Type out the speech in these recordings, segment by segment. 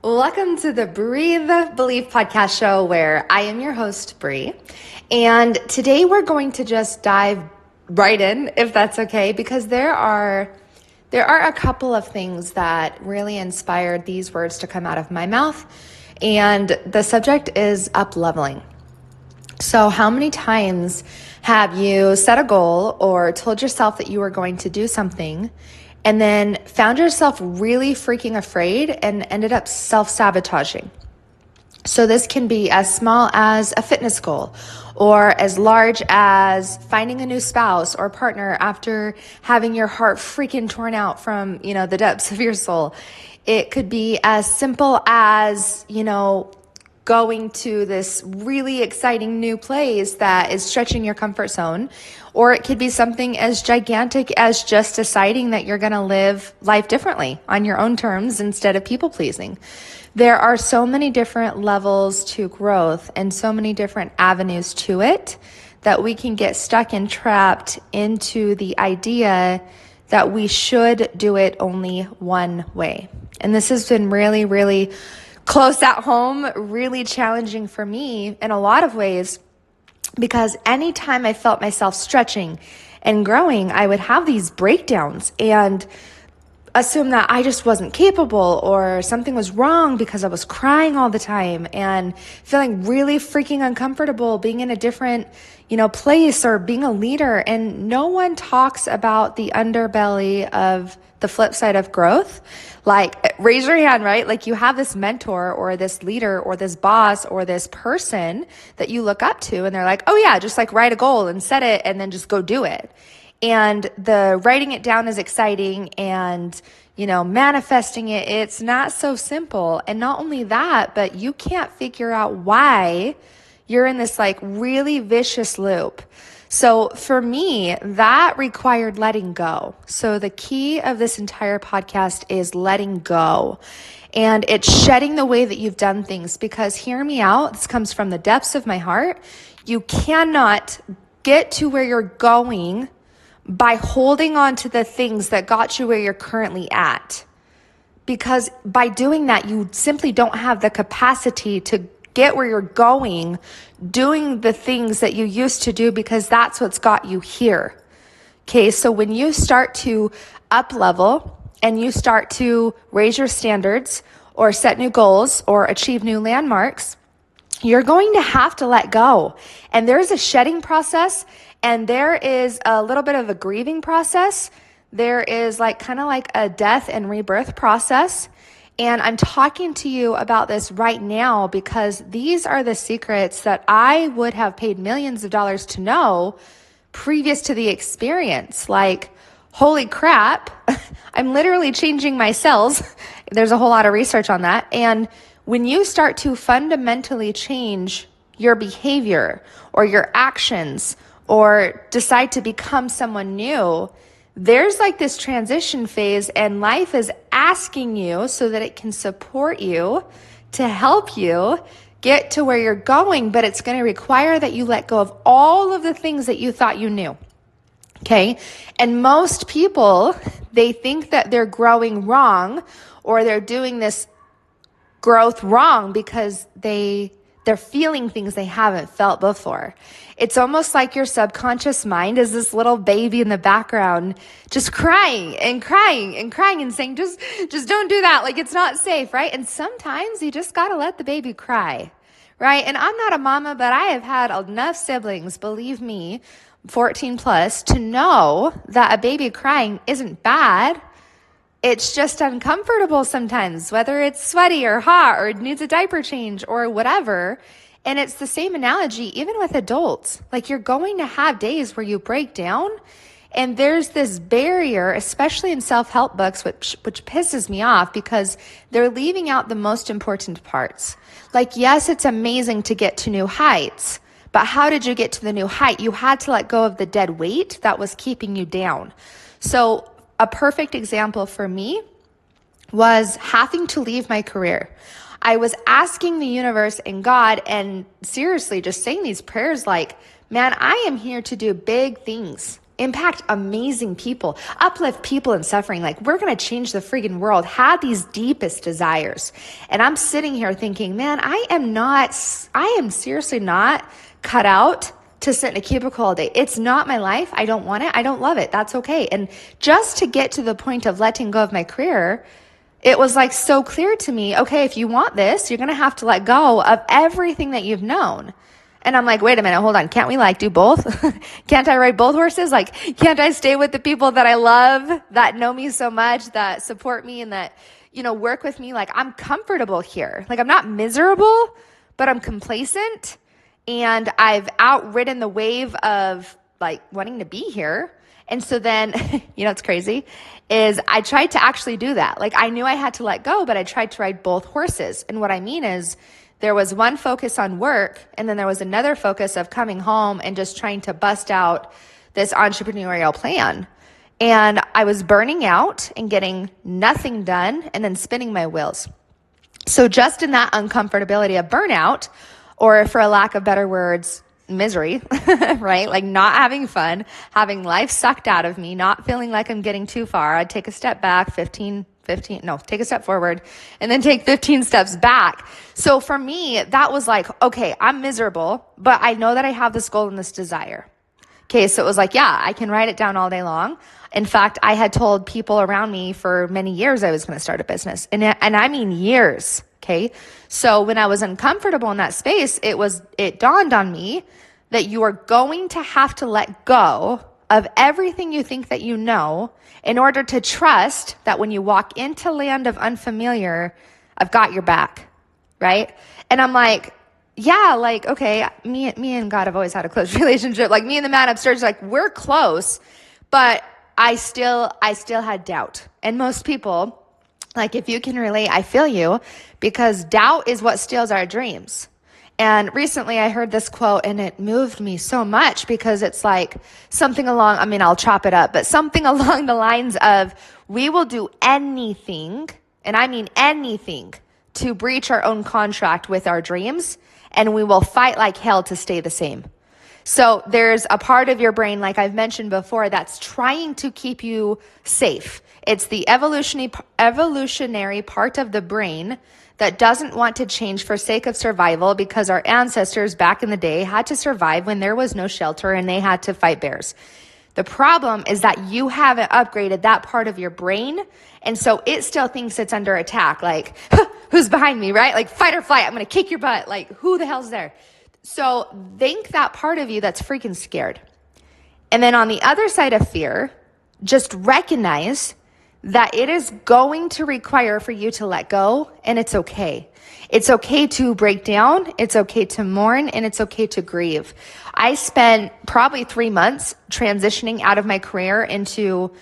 Welcome to the Breathe Believe podcast show where I am your host, Bree. And today we're going to just dive right in, if that's okay, because there are a couple of things that really inspired these words to come out of my mouth. And the subject is up-leveling. So how many times have you set a goal or told yourself that you were going to do something and then found yourself really freaking afraid and ended up self-sabotaging? So this can be as small as a fitness goal or as large as finding a new spouse or partner after having your heart freaking torn out from, the depths of your soul. It could be as simple as, going to this really exciting new place that is stretching your comfort zone. Or it could be something as gigantic as just deciding that you're going to live life differently on your own terms instead of people pleasing. There are so many different levels to growth and so many different avenues to it that we can get stuck and trapped into the idea that we should do it only one way. And this has been really, really close at home, really challenging for me in a lot of ways, because anytime I felt myself stretching and growing, I would have these breakdowns and assume that I just wasn't capable or something was wrong because I was crying all the time and feeling really freaking uncomfortable being in a different, place or being a leader. And no one talks about the underbelly of the flip side of growth. Like, raise your hand, right? Like, you have this mentor or this leader or this boss or this person that you look up to, and they're like, oh yeah, just like write a goal and set it and then just go do it. And the writing it down is exciting and, manifesting it, it's not so simple. And not only that, but you can't figure out why you're in this like really vicious loop. So for me, that required letting go. So the key of this entire podcast is letting go. And it's shedding the way that you've done things, because hear me out, this comes from the depths of my heart. You cannot get to where you're going by holding on to the things that got you where you're currently at. Because by doing that, you simply don't have the capacity to get where you're going doing the things that you used to do, because that's what's got you here. Okay, so when you start to up level and you start to raise your standards or set new goals or achieve new landmarks, you're going to have to let go. And there's a shedding process, and there is a little bit of a grieving process. There is kind of like a death and rebirth process. And I'm talking to you about this right now because these are the secrets that I would have paid millions of dollars to know previous to the experience. Like, holy crap, I'm literally changing my cells. There's a whole lot of research on that. And when you start to fundamentally change your behavior or your actions or decide to become someone new, there's like this transition phase, and life is asking you so that it can support you to help you get to where you're going, but it's going to require that you let go of all of the things that you thought you knew. Okay. And most people, they think that they're growing wrong or they're doing this growth wrong because they're feeling things they haven't felt before. It's almost like your subconscious mind is this little baby in the background, just crying and crying and crying and saying, just don't do that. Like, it's not safe, right? And sometimes you just got to let the baby cry, right? And I'm not a mama, but I have had enough siblings, believe me, 14 plus, to know that a baby crying isn't bad. It's just uncomfortable sometimes, whether it's sweaty or hot or needs a diaper change or whatever. And it's the same analogy even with adults. Like, you're going to have days where you break down, and there's this barrier, especially in self-help books, which pisses me off because they're leaving out the most important parts. Like, yes, it's amazing to get to new heights, but how did you get to the new height? You had to let go of the dead weight that was keeping you down. So a perfect example for me was having to leave my career. I was asking the universe and God, and seriously just saying these prayers like, man, I am here to do big things. impact amazing people, uplift people in suffering. Like, we're going to change the freaking world, had these deepest desires. And I'm sitting here thinking, man, I am seriously not cut out to sit in a cubicle all day. It's not my life. I don't want it. I don't love it. That's okay. And just to get to the point of letting go of my career, it was like so clear to me, okay, if you want this, you're going to have to let go of everything that you've known. And I'm like, wait a minute, hold on. Can't we like do both? Can't I ride both horses? Like, can't I stay with the people that I love, that know me so much, that support me and that, work with me? Like, I'm comfortable here. Like, I'm not miserable, but I'm complacent. And I've outridden the wave of like wanting to be here. And so then, it's crazy is I tried to actually do that. Like, I knew I had to let go, but I tried to ride both horses. And what I mean is there was one focus on work, and then there was another focus of coming home and just trying to bust out this entrepreneurial plan. And I was burning out and getting nothing done and then spinning my wheels. So just in that uncomfortability of burnout, or for a lack of better words, misery, right? Like not having fun, having life sucked out of me, not feeling like I'm getting too far. I'd take a step back, take a step forward and then take 15 steps back. So for me, that was like, okay, I'm miserable, but I know that I have this goal and this desire. Okay, so it was like, yeah, I can write it down all day long. In fact, I had told people around me for many years I was going to start a business. And I mean years. Okay. So when I was uncomfortable in that space, it dawned on me that you are going to have to let go of everything you think that you know in order to trust that when you walk into land of unfamiliar, I've got your back. Right. And I'm like, yeah, like, okay, me and God have always had a close relationship. Like me and the man upstairs, like we're close, but I still had doubt. And most people, like if you can relate, I feel you, because doubt is what steals our dreams. And recently I heard this quote and it moved me so much because it's like something along, I'll chop it up, but something along the lines of, we will do anything, and I mean anything, to breach our own contract with our dreams, and we will fight like hell to stay the same. So there's a part of your brain, like I've mentioned before, that's trying to keep you safe. It's the evolutionary part of the brain that doesn't want to change for sake of survival, because our ancestors back in the day had to survive when there was no shelter and they had to fight bears. The problem is that you haven't upgraded that part of your brain, and so it still thinks it's under attack. Like, who's behind me, right? Like fight or flight, I'm going to kick your butt. Like, who the hell's there? So think that part of you that's freaking scared. And then on the other side of fear, just recognize that it is going to require for you to let go, and it's okay. It's okay to break down, it's okay to mourn, and it's okay to grieve. I spent probably 3 months transitioning out of my career into,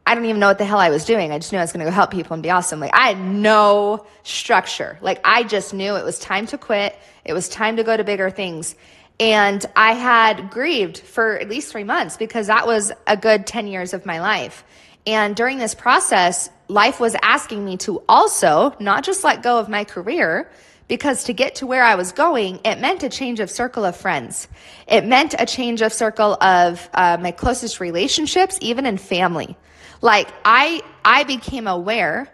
I don't even know what the hell I was doing. I just knew I was going to go help people and be awesome. Like I had no structure. Like I just knew it was time to quit. It was time to go to bigger things. And I had grieved for at least 3 months because that was a good 10 years of my life. And during this process, life was asking me to also not just let go of my career, because to get to where I was going, it meant a change of circle of friends. It meant a change of circle of my closest relationships, even in family. Like I became aware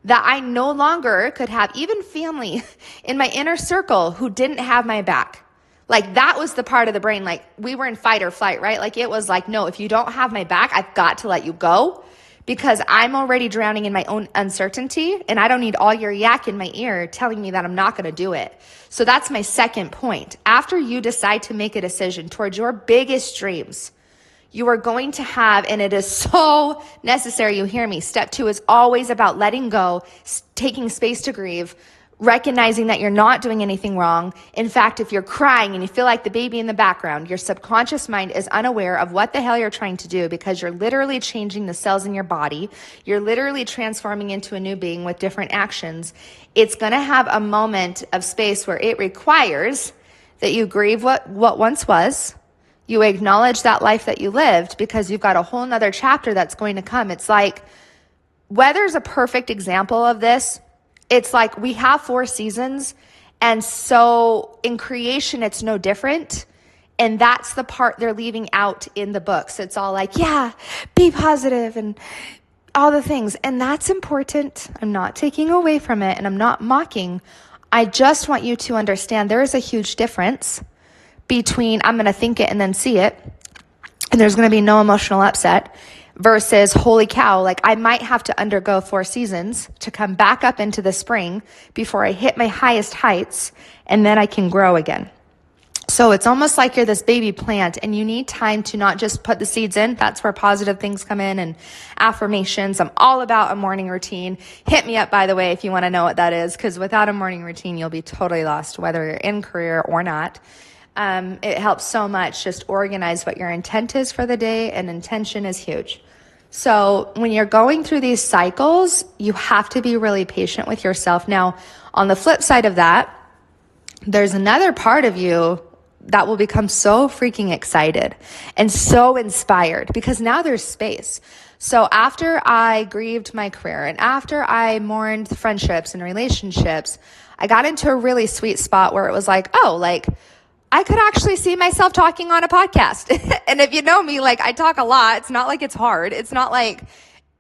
that I no longer could have even family in my inner circle who didn't have my back. Like that was the part of the brain, like we were in fight or flight, right? Like it was like, no, if you don't have my back, I've got to let you go, because I'm already drowning in my own uncertainty, and I don't need all your yak in my ear telling me that I'm not going to do it. So that's my second point. After you decide to make a decision towards your biggest dreams, you are going to have, and it is so necessary, you hear me, step 2 is always about letting go, taking space to grieve, recognizing that you're not doing anything wrong. In fact, if you're crying and you feel like the baby in the background, your subconscious mind is unaware of what the hell you're trying to do, because you're literally changing the cells in your body. You're literally transforming into a new being with different actions. It's going to have a moment of space where it requires that you grieve what once was. You acknowledge that life that you lived, because you've got a whole nother chapter that's going to come. It's like, weather's a perfect example of this. It's like we have 4 seasons, and so in creation, it's no different. And that's the part they're leaving out in the books. It's all like, yeah, be positive and all the things. And that's important. I'm not taking away from it and I'm not mocking. I just want you to understand there is a huge difference between I'm going to think it and then see it, and there's going to be no emotional upset, versus holy cow, like I might have to undergo 4 seasons to come back up into the spring before I hit my highest heights, and then I can grow again. So it's almost like you're this baby plant and you need time to not just put the seeds in. That's where positive things come in and affirmations. I'm all about a morning routine. Hit me up, by the way, if you want to know what that is, because without a morning routine, you'll be totally lost, whether you're in career or not. It helps so much. Just organize what your intent is for the day, and intention is huge. So when you're going through these cycles, you have to be really patient with yourself. Now, on the flip side of that, there's another part of you that will become so freaking excited and so inspired because now there's space. So after I grieved my career and after I mourned friendships and relationships, I got into a really sweet spot where it was like, oh, like I could actually see myself talking on a podcast. And if you know me, like I talk a lot. It's not like it's hard. It's not like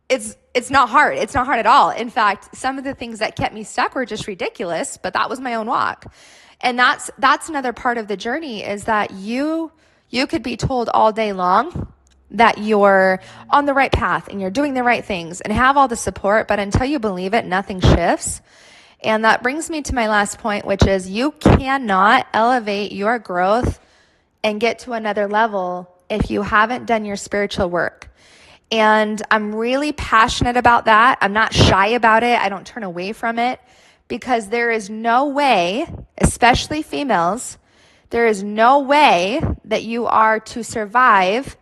it's not hard. It's not hard at all. In fact, some of the things that kept me stuck were just ridiculous, but that was my own walk. And that's another part of the journey, is that you could be told all day long that you're on the right path and you're doing the right things and have all the support, but until you believe it, nothing shifts. And that brings me to my last point, which is you cannot elevate your growth and get to another level if you haven't done your spiritual work. And I'm really passionate about that. I'm not shy about it. I don't turn away from it, because there is no way, especially females, there is no way that you are to survive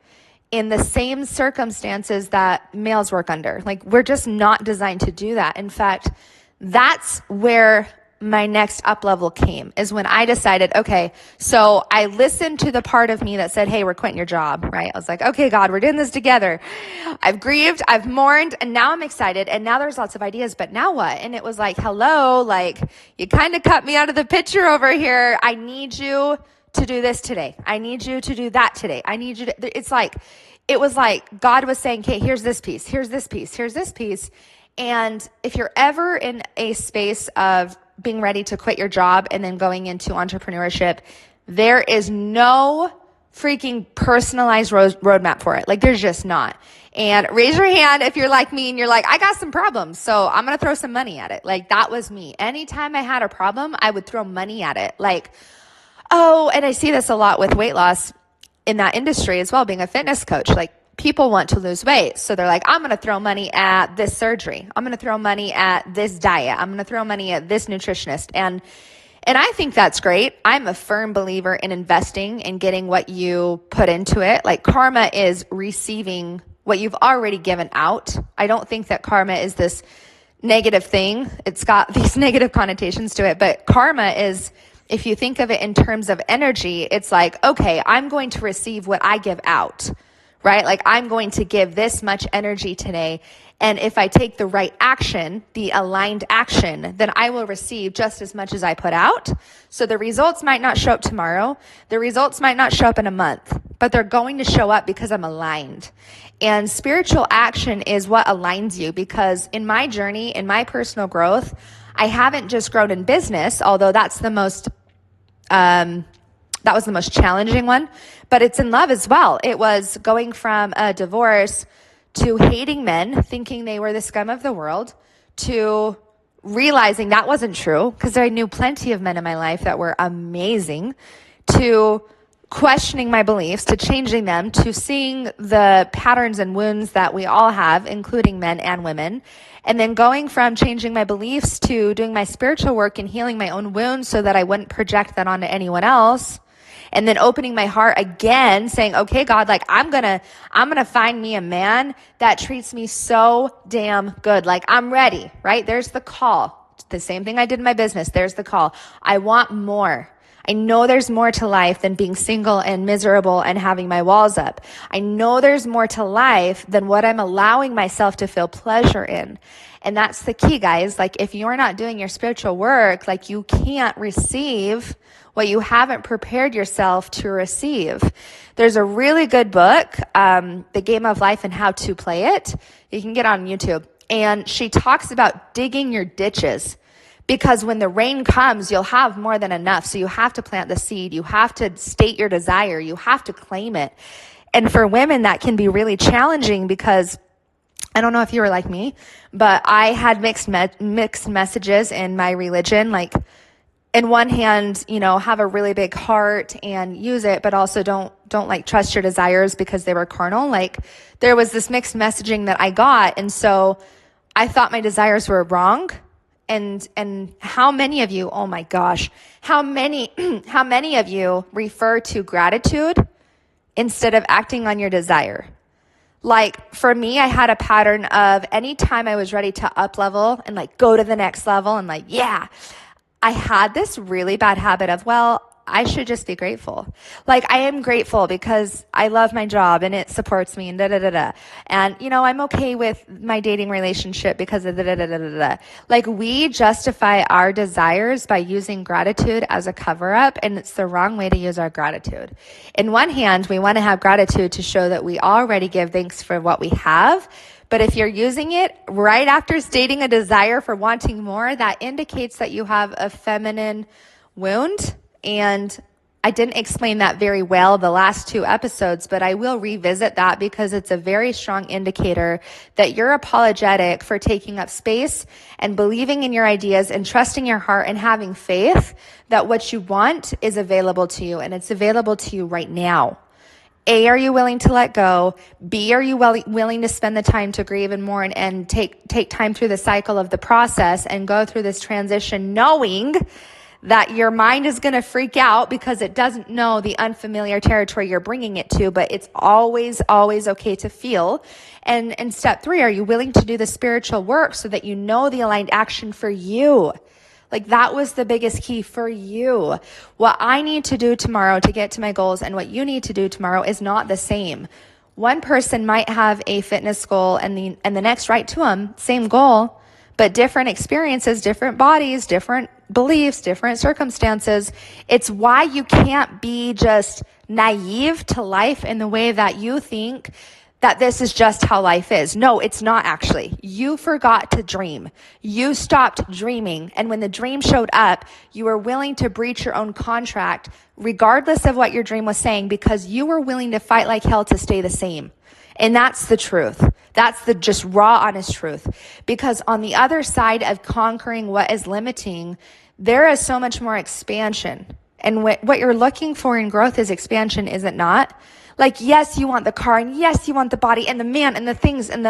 in the same circumstances that males work under. Like, we're just not designed to do that. In fact, that's where my next up level came, is when I decided, okay, so I listened to the part of me that said, hey, we're quitting your job, right? I was like, okay, God, we're doing this together. I've grieved, I've mourned, and now I'm excited, and now there's lots of ideas, but now what? And it was like, hello, like you kind of cut me out of the picture over here. I need you to do this today. I need you to do that today. I need you to, it was like God was saying, okay, here's this piece, here's this piece, here's this piece. And if you're ever in a space of being ready to quit your job and then going into entrepreneurship, there is no freaking personalized roadmap for it. Like, there's just not. And raise your hand if you're like me and you're like, I got some problems, so I'm going to throw some money at it. Like, that was me. Anytime I had a problem, I would throw money at it. Like, oh, and I see this a lot with weight loss in that industry as well, being a fitness coach. Like, people want to lose weight. So they're like, I'm going to throw money at this surgery. I'm going to throw money at this diet. I'm going to throw money at this nutritionist. And I think that's great. I'm a firm believer in investing and getting what you put into it. Like, karma is receiving what you've already given out. I don't think that karma is this negative thing. It's got these negative connotations to it, but karma is, if you think of it in terms of energy, it's like, okay, I'm going to receive what I give out. Right? Like, I'm going to give this much energy today. And if I take the right action, the aligned action, then I will receive just as much as I put out. So the results might not show up tomorrow. The results might not show up in a month, but they're going to show up because I'm aligned. And spiritual action is what aligns you, because in my journey, in my personal growth, I haven't just grown in business, although that's the most, that was the most challenging one, but it's in love as well. It was going from a divorce to hating men, thinking they were the scum of the world, to realizing that wasn't true, because I knew plenty of men in my life that were amazing, to questioning my beliefs, to changing them, to seeing the patterns and wounds that we all have, including men and women, and then going from changing my beliefs to doing my spiritual work and healing my own wounds so that I wouldn't project that onto anyone else. And then opening my heart again, saying, okay, God, like I'm gonna find me a man that treats me so damn good. Like, I'm ready, right? There's the call. The same thing I did in my business. There's the call. I want more. I know there's more to life than being single and miserable and having my walls up. I know there's more to life than what I'm allowing myself to feel pleasure in. And that's the key, guys. Like, if you're not doing your spiritual work, like, you can't receive what you haven't prepared yourself to receive. There's a really good book, The Game of Life and How to Play It. You can get on YouTube. And she talks about digging your ditches, because when the rain comes, you'll have more than enough. So you have to plant the seed. You have to state your desire. You have to claim it. And for women, that can be really challenging, because I don't know if you were like me, but I had mixed messages in my religion. Like, in one hand, have a really big heart and use it, but also don't like trust your desires because they were carnal. Like, there was this mixed messaging that I got. And so I thought my desires were wrong. And how many of you, oh my gosh, how many of you refer to gratitude instead of acting on your desire? Like, for me, I had a pattern of anytime I was ready to up level and like go to the next level and like, yeah, I had this really bad habit of, well, I should just be grateful. Like, I am grateful because I love my job and it supports me and da-da-da-da. And, I'm okay with my dating relationship because of da-da-da-da-da-da. Like, we justify our desires by using gratitude as a cover-up, and it's the wrong way to use our gratitude. In one hand, we want to have gratitude to show that we already give thanks for what we have. But if you're using it right after stating a desire for wanting more, that indicates that you have a feminine wound. And I didn't explain that very well the last 2 episodes, but I will revisit that because it's a very strong indicator that you're apologetic for taking up space and believing in your ideas and trusting your heart and having faith that what you want is available to you, and it's available to you right now. A, are you willing to let go? B, are you willing to spend the time to grieve and mourn and take time through the cycle of the process and go through this transition knowing that your mind is going to freak out because it doesn't know the unfamiliar territory you're bringing it to, but it's always, always okay to feel. And step 3, are you willing to do the spiritual work so that you know the aligned action for you? Like, that was the biggest key for you. What I need to do tomorrow to get to my goals and what you need to do tomorrow is not the same. One person might have a fitness goal and the next right to them, same goal, but different experiences, different bodies, different beliefs, different circumstances. It's why you can't be just naive to life in the way that you think that this is just how life is. No, it's not actually. You forgot to dream. You stopped dreaming. And when the dream showed up, you were willing to breach your own contract, regardless of what your dream was saying, because you were willing to fight like hell to stay the same. And that's the truth. That's the just raw, honest truth. Because on the other side of conquering what is limiting, there is so much more expansion. And what you're looking for in growth is expansion, is it not? Like, yes, you want the car, and yes, you want the body and the man and the things and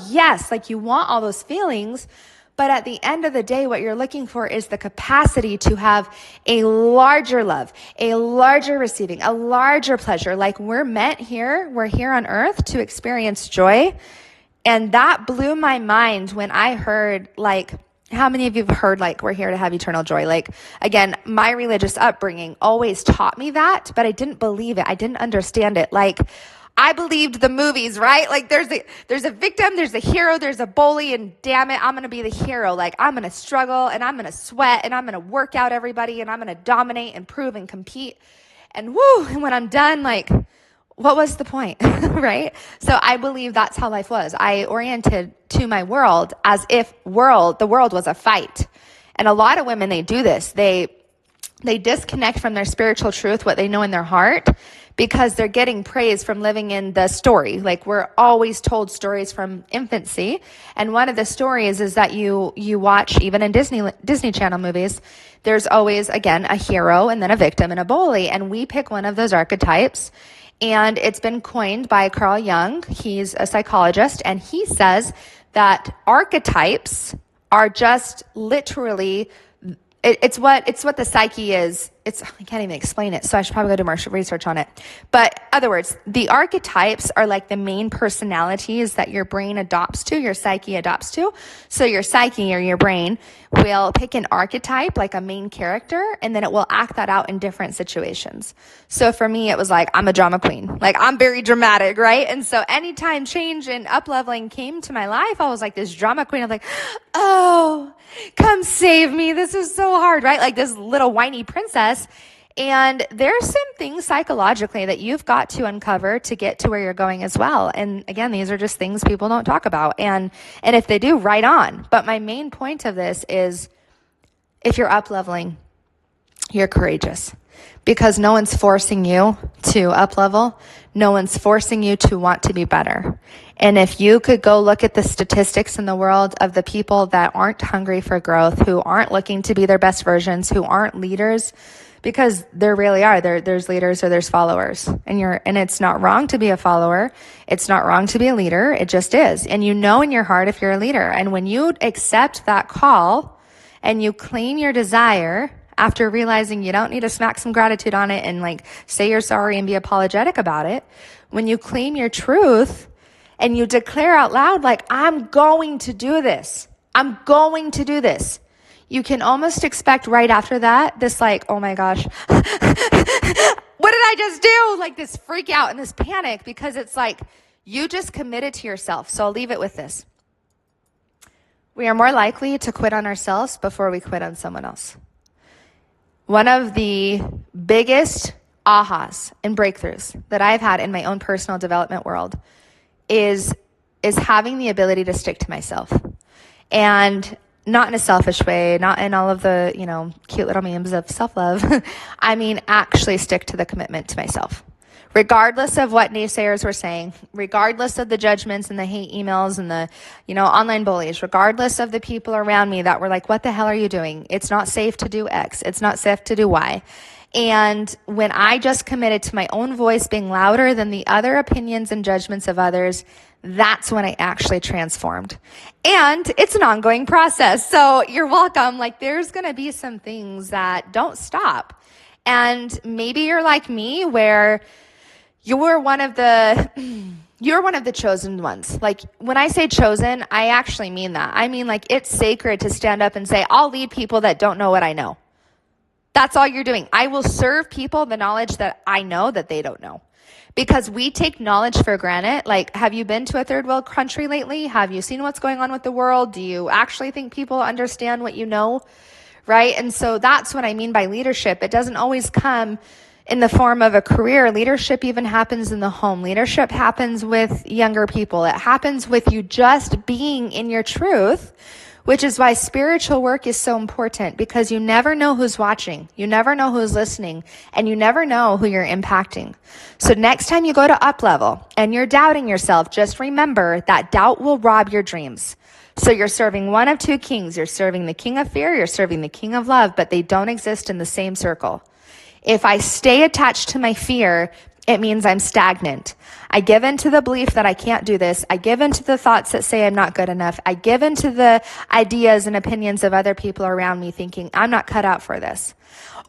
yes, like you want all those feelings. But at the end of the day, what you're looking for is the capacity to have a larger love, a larger receiving, a larger pleasure. Like, we're here on earth to experience joy. And that blew my mind when I heard, like, how many of you have heard, like, we're here to have eternal joy? Like, again, my religious upbringing always taught me that, but I didn't believe it. I didn't understand it. Like, I believed the movies, right? Like, there's a victim, there's a hero, there's a bully, and damn it, I'm going to be the hero. Like, I'm going to struggle, and I'm going to sweat, and I'm going to work out everybody, and I'm going to dominate and prove and compete. And woo, and when I'm done, like, what was the point, right? So I believe that's how life was. I oriented to my world as if the world was a fight. And a lot of women, they do this. They disconnect from their spiritual truth, what they know in their heart, because they're getting praise from living in the story. Like, we're always told stories from infancy. And one of the stories is that you watch, even in Disney Channel movies, there's always, again, a hero and then a victim and a bully. And we pick one of those archetypes. And it's been coined by Carl Jung. He's a psychologist, and he says that archetypes are just literally, it's what the psyche is. I can't even explain it, so I should probably go do more research on it. But in other words, the archetypes are like the main personalities that your brain adopts to, your psyche adopts to. So your psyche or your brain will pick an archetype, like a main character, and then it will act that out in different situations. So for me, it was like, I'm a drama queen. Like, I'm very dramatic, right? And so anytime change and up-leveling came to my life, I was like this drama queen. I'm like, oh, come save me. This is so hard, right? Like this little whiny princess. And there's some things psychologically that you've got to uncover to get to where you're going as well. And again, these are just things people don't talk about. And if they do, right on. But my main point of this is if you're up leveling, you're courageous, because no one's forcing you to up level. No one's forcing you to want to be better. And if you could go look at the statistics in the world of the people that aren't hungry for growth, who aren't looking to be their best versions, who aren't leaders, because there really are, there's leaders or there's followers, and it's not wrong to be a follower. It's not wrong to be a leader. It just is. And you know in your heart if you're a leader. And when you accept that call and you claim your desire, after realizing you don't need to smack some gratitude on it and like say you're sorry and be apologetic about it, when you claim your truth and you declare out loud, like, I'm going to do this. I'm going to do this. You can almost expect right after that, this like, oh my gosh, what did I just do? Like this freak out and this panic, because it's like, you just committed to yourself. So I'll leave it with this. We are more likely to quit on ourselves before we quit on someone else. One of the biggest ahas and breakthroughs that I've had in my own personal development world is having the ability to stick to myself. And not in a selfish way, not in all of the, cute little memes of self-love. I mean, actually stick to the commitment to myself. Regardless of what naysayers were saying, regardless of the judgments and the hate emails and the, online bullies, regardless of the people around me that were like, what the hell are you doing? It's not safe to do X. It's not safe to do Y. And when I just committed to my own voice being louder than the other opinions and judgments of others, that's when I actually transformed. And it's an ongoing process. So you're welcome. Like, there's going to be some things that don't stop. And maybe you're like me, where you're one of the chosen ones. Like, when I say chosen, I actually mean that. I mean, like, it's sacred to stand up and say, I'll lead people that don't know what I know. That's all you're doing. I will serve people the knowledge that I know that they don't know. Because we take knowledge for granted. Like, have you been to a third world country lately? Have you seen what's going on with the world? Do you actually think people understand what you know? Right? And so that's what I mean by leadership. It doesn't always come in the form of a career. Leadership even happens in the home. Leadership happens with younger people. It happens with you just being in your truth, which is why spiritual work is so important, because you never know who's watching. You never know who's listening, and you never know who you're impacting. So next time you go to up level and you're doubting yourself, just remember that doubt will rob your dreams. So you're serving one of two kings. You're serving the king of fear. You're serving the king of love, but they don't exist in the same circle. If I stay attached to my fear, it means I'm stagnant. I give in to the belief that I can't do this. I give in to the thoughts that say I'm not good enough. I give in to the ideas and opinions of other people around me, thinking I'm not cut out for this.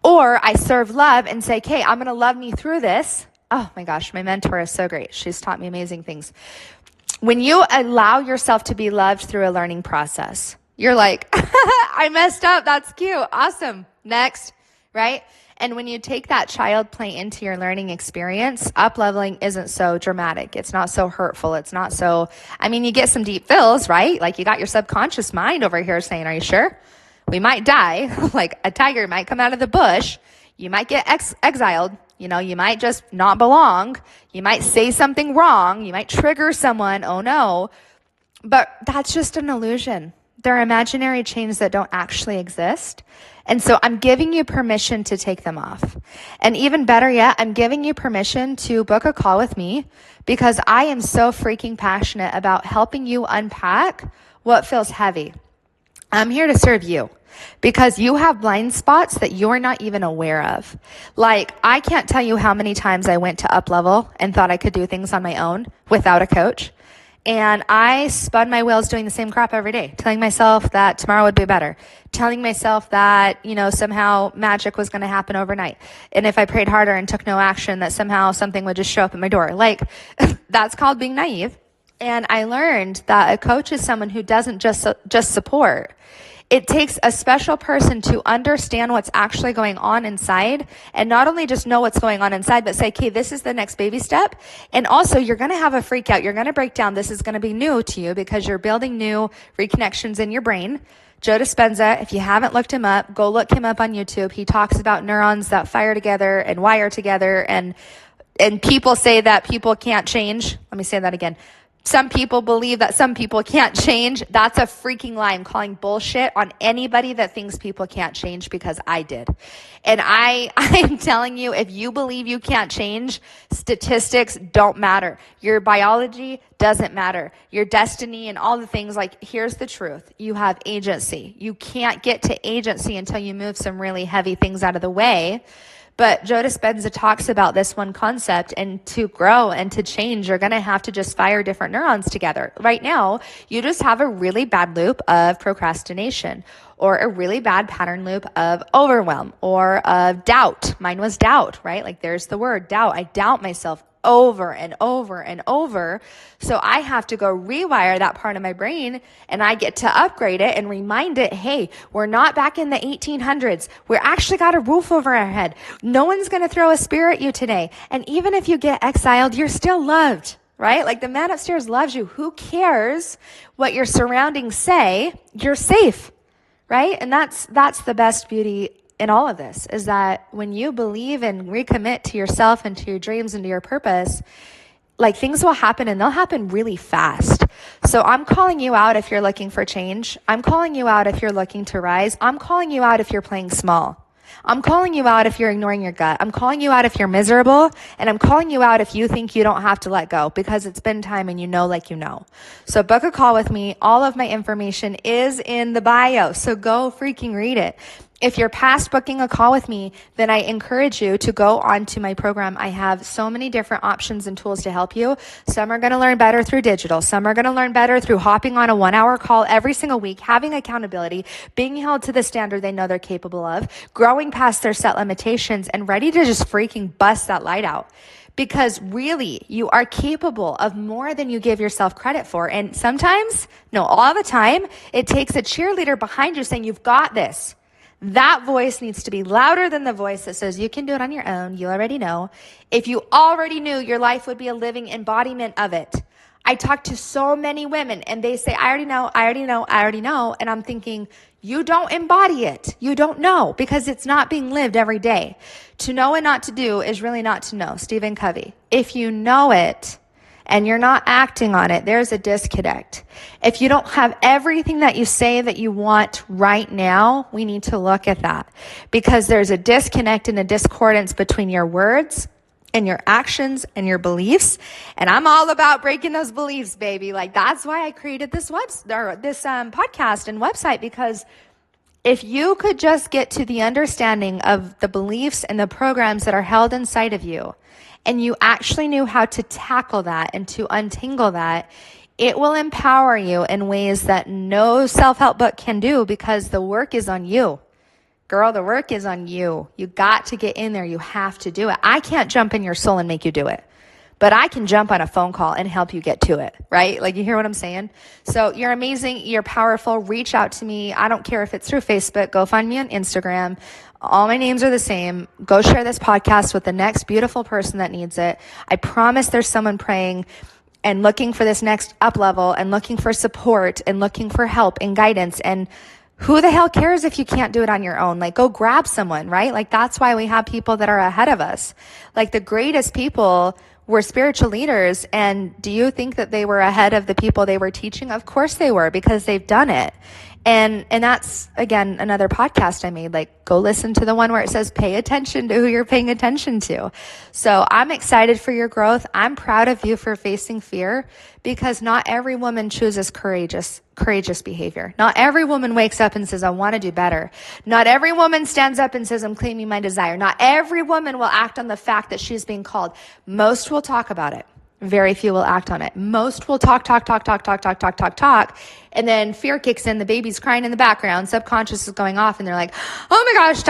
Or I serve love and say, okay, I'm going to love me through this. Oh my gosh, my mentor is so great. She's taught me amazing things. When you allow yourself to be loved through a learning process, you're like, I messed up. That's cute. Awesome. Next, right? And when you take that child play into your learning experience, up-leveling isn't so dramatic. It's not so hurtful. It's not so, you get some deep feels, right? Like, you got your subconscious mind over here saying, are you sure? We might die. Like, a tiger might come out of the bush. You might get exiled. You might just not belong. You might say something wrong. You might trigger someone. Oh no. But that's just an illusion. They're imaginary chains that don't actually exist. And so I'm giving you permission to take them off. And even better yet, I'm giving you permission to book a call with me, because I am so freaking passionate about helping you unpack what feels heavy. I'm here to serve you, because you have blind spots that you're not even aware of. Like, I can't tell you how many times I went to up level and thought I could do things on my own without a coach. And I spun my wheels doing the same crap every day, telling myself that tomorrow would be better, telling myself that, somehow magic was going to happen overnight. And if I prayed harder and took no action, that somehow something would just show up at my door. Like, that's called being naive. And I learned that a coach is someone who doesn't just support. It takes a special person to understand what's actually going on inside, and not only just know what's going on inside, but say, okay, this is the next baby step. And also, you're going to have a freak out. You're going to break down. This is going to be new to you, because you're building new reconnections in your brain Joe Dispenza, if you haven't looked him up, go look him up on YouTube. He talks about neurons that fire together and wire together, and people say that people can't change. Let me say that again. Some people believe that some people can't change. That's a freaking lie. I'm calling bullshit on anybody that thinks people can't change, because I did. And I'm telling you, if you believe you can't change, statistics don't matter. Your biology doesn't matter. Your destiny and all the things, like, here's the truth. You have agency. You can't get to agency until you move some really heavy things out of the way. But Joe Dispenza talks about this one concept, and to grow and to change, you're going to have to just fire different neurons together. Right now, you just have a really bad loop of procrastination, or a really bad pattern loop of overwhelm, or of doubt. Mine was doubt, right? Like, there's the word doubt. I doubt myself over and over and over. So I have to go rewire that part of my brain, and I get to upgrade it and remind it, hey, we're not back in the 1800s. We're actually got a roof over our head. No one's going to throw a spear at you today. And even if you get exiled, you're still loved, right? Like, the man upstairs loves you. Who cares what your surroundings say? You're safe, right? And that's the best beauty in all of this, is that when you believe and recommit to yourself and to your dreams and to your purpose, like, things will happen, and they'll happen really fast. So I'm calling you out if you're looking for change. I'm calling you out if you're looking to rise. I'm calling you out if you're playing small. I'm calling you out if you're ignoring your gut. I'm calling you out if you're miserable. And I'm calling you out if you think you don't have to let go, because it's been time and you know, like, you know. So book a call with me. All of my information is in the bio. So go freaking read it. If you're past booking a call with me, then I encourage you to go on to my program. I have so many different options and tools to help you. Some are going to learn better through digital. Some are going to learn better through hopping on a 1-hour call every single week, having accountability, being held to the standard they know they're capable of, growing past their set limitations, and ready to just freaking bust that light out. Because really, you are capable of more than you give yourself credit for. And sometimes, no, all the time, it takes a cheerleader behind you saying, you've got this. That voice needs to be louder than the voice that says you can do it on your own. You already know. If you already knew, your life would be a living embodiment of it. I talk to so many women, and they say, I already know, I already know, I already know. And I'm thinking, you don't embody it. You don't know, because it's not being lived every day. To know and not to do is really not to know. Stephen Covey. If you know it and you're not acting on it, there's a disconnect. If you don't have everything that you say that you want right now, we need to look at that, because there's a disconnect and a discordance between your words and your actions and your beliefs. And I'm all about breaking those beliefs, baby. Like, that's why I created this podcast and website, because if you could just get to the understanding of the beliefs and the programs that are held inside of you, and you actually knew how to tackle that and to untangle that, it will empower you in ways that no self-help book can do, because the work is on you. Girl, the work is on you. You got to get in there. You have to do it. I can't jump in your soul and make you do it, but I can jump on a phone call and help you get to it, right? Like, you hear what I'm saying? So you're amazing. You're powerful. Reach out to me. I don't care if it's through Facebook. Go find me on Instagram. All my names are the same. Go share this podcast with the next beautiful person that needs it. I promise there's someone praying and looking for this next up level, and looking for support, and looking for help and guidance. And who the hell cares if you can't do it on your own? Like, go grab someone, right? Like, that's why we have people that are ahead of us. Like, the greatest people were spiritual leaders. And do you think that they were ahead of the people they were teaching? Of course they were, because they've done it. And that's, again, another podcast I made. Like, go listen to the one where it says pay attention to who you're paying attention to. So I'm excited for your growth. I'm proud of you for facing fear, because not every woman chooses courageous behavior. Not every woman wakes up and says, I want to do better. Not every woman stands up and says, I'm claiming my desire. Not every woman will act on the fact that she's being called. Most will talk about it. Very few will act on it. Most will talk. And then fear kicks in. The baby's crying in the background. Subconscious is going off, and they're like, oh my gosh,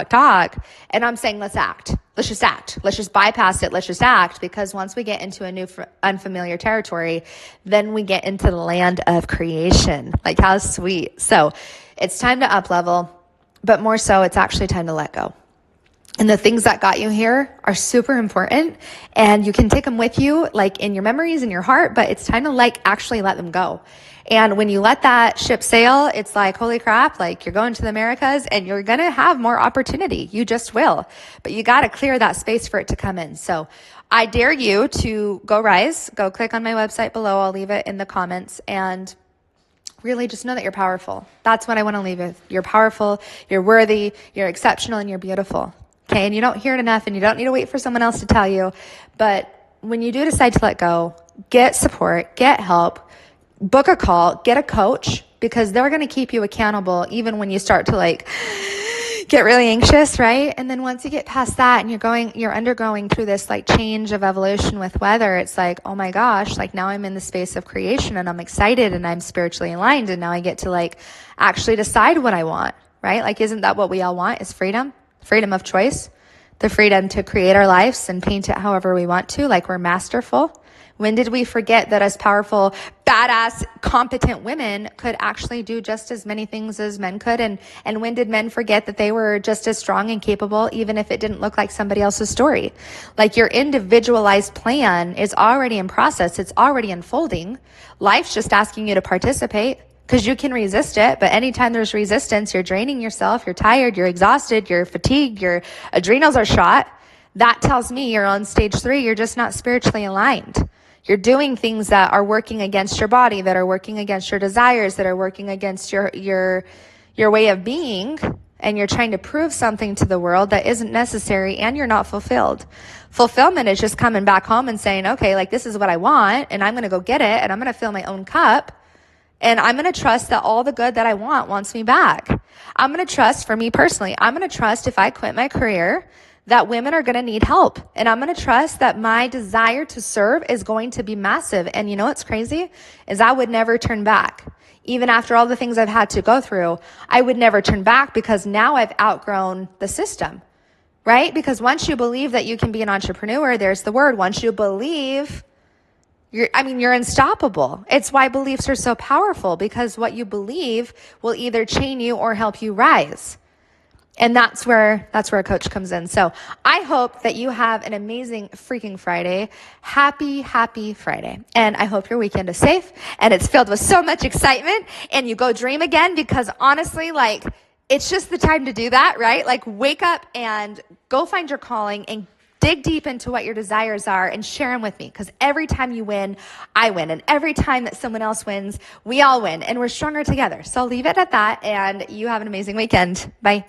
talk. And I'm saying, let's act. Let's just act. Let's just bypass it. Let's just act. Because once we get into a new unfamiliar territory, then we get into the land of creation. Like, how sweet. So it's time to up level, but more so, it's actually time to let go. And the things that got you here are super important, and you can take them with you, like in your memories, in your heart, but it's time to like actually let them go. And when you let that ship sail, it's like, holy crap, like you're going to the Americas and you're going to have more opportunity. You just will, but you got to clear that space for it to come in. So I dare you to go rise, go click on my website below. I'll leave it in the comments, and really just know that you're powerful. That's what I want to leave with. You're powerful, you're worthy, you're exceptional, and you're beautiful. Okay, and you don't hear it enough, and you don't need to wait for someone else to tell you. But when you do decide to let go, get support, get help, book a call, get a coach, because they're going to keep you accountable even when you start to like get really anxious, right? And then once you get past that and you're undergoing through this like change of evolution with weather, it's like, oh my gosh, like now I'm in the space of creation and I'm excited and I'm spiritually aligned, and now I get to like actually decide what I want, right? Like, isn't that what we all want, is freedom? Freedom of choice, the freedom to create our lives and paint it however we want to, like we're masterful. When did we forget that as powerful, badass, competent women could actually do just as many things as men could? And when did men forget that they were just as strong and capable, even if it didn't look like somebody else's story? Like, your individualized plan is already in process. It's already unfolding. Life's just asking you to participate, because you can resist it. But anytime there's resistance, you're draining yourself, you're tired, you're exhausted, you're fatigued, your adrenals are shot. That tells me you're on stage 3. You're just not spiritually aligned. You're doing things that are working against your body, that are working against your desires, that are working against your way of being, and you're trying to prove something to the world that isn't necessary, and you're not fulfilled. Fulfillment is just coming back home and saying, okay, like this is what I want, and I'm going to go get it, and I'm going to fill my own cup. And I'm going to trust that all the good that I want wants me back. I'm going to trust, for me personally, I'm going to trust if I quit my career that women are going to need help. And I'm going to trust that my desire to serve is going to be massive. And you know what's crazy is I would never turn back. Even after all the things I've had to go through, I would never turn back, because now I've outgrown the system, right? Because once you believe that you can be an entrepreneur, there's the word, once you believe, you're unstoppable. It's why beliefs are so powerful, because what you believe will either chain you or help you rise. And that's where a coach comes in. So I hope that you have an amazing freaking Friday. Happy Friday. And I hope your weekend is safe and it's filled with so much excitement, and you go dream again, because honestly, like, it's just the time to do that, right? Like, wake up and go find your calling and dig deep into what your desires are and share them with me, because every time you win, I win. And every time that someone else wins, we all win, and we're stronger together. So I'll leave it at that, and you have an amazing weekend. Bye.